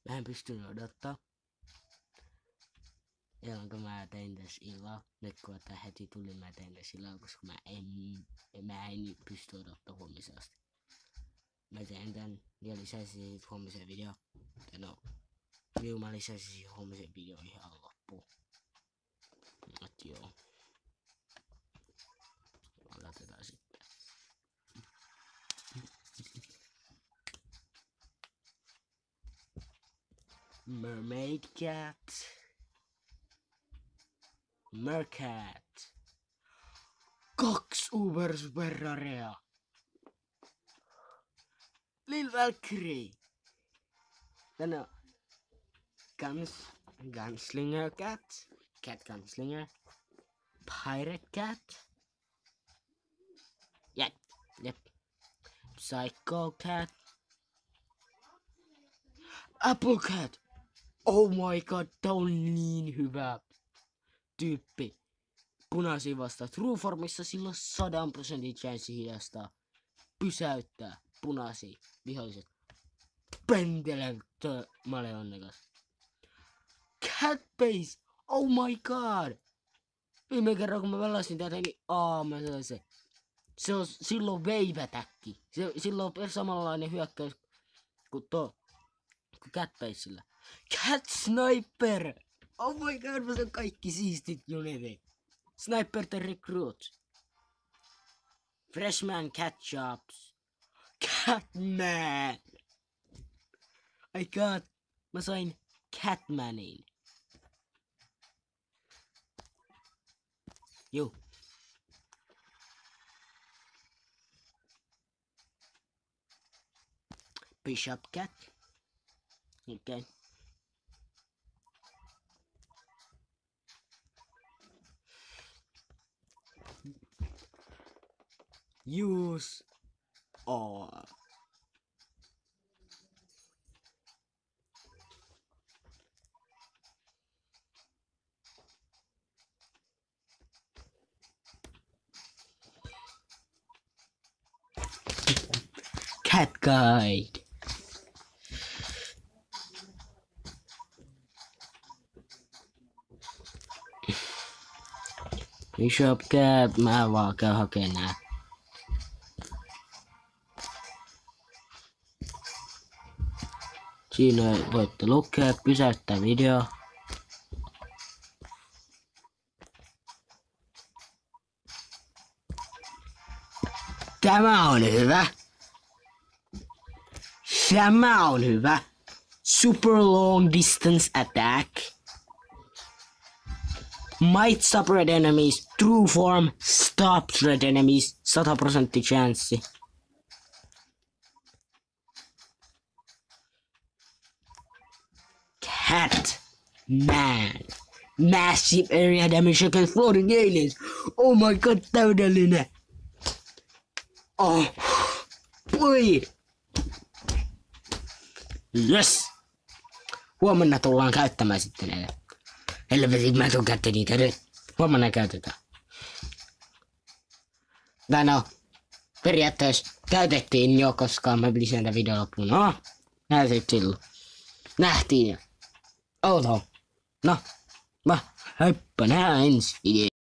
Mä en pystynyt odottaa. Jolloin mä tein tässä illalla. Nyt kun tää heti tuli, mä tein tässä illalla, koska mä en pysty odottaa huomiseen asti. Mä teen tän ja lisäisin siitä huomiseen video. No, mä lisäisin siihen huomiseen video ihan loppuun. Mut joo. Laitetaan sitten. Mermaid cat. Mercat. 2 Uber Superrarea. Lil Valkyrie. Then Gunslinger cat. Cat Gunslinger. Pirate cat. Yep. Psycho cat. Apple cat. Oh my god, tää on niin hyvä tyyppi. Punaisia vastaan True Formissa sillä on 100% chance hidastaa. Pysäyttää punaisia viholliset. Pentelee, mä olen onnekas. Cat Base. Oh my god. Viime kerran kun mä pelasin tätä niin mä sain se. Silloin wave attacki. Silloin on samanlainen hyökkäys kuin Cat Basella. Cat Sniper! Oh my god, mä saan kaikki siistit juneet. Sniper the Recruit. Freshman Cat Shops. Catman! I got... Mä sain Catmanin. Joo. Bishop cat. Okay. Use all. Cat guide. Bishop cat, mä vaan käyn hakee nää. Siinä voitte lukea, pysäyttää video. Tämä on hyvä. Tämä on hyvä. Super long distance attack. Might stop red enemies. True form stops red enemies. 100% chance. Catman. Massive area damage against floating aliens. Oh my god, täydellinen. Oh boy. Yes. Huomenna tullaan käyttämään sitten näitä. Helvetit, mä tuun käyttämään niitä nyt. Huomenna käytetään. Tai no, periaatteessa käytettiin jo, koska mä pidin sen video loppuun. No, näytit silloin. Nähtiin. Outoa. No, heippa, nähdään ensi video.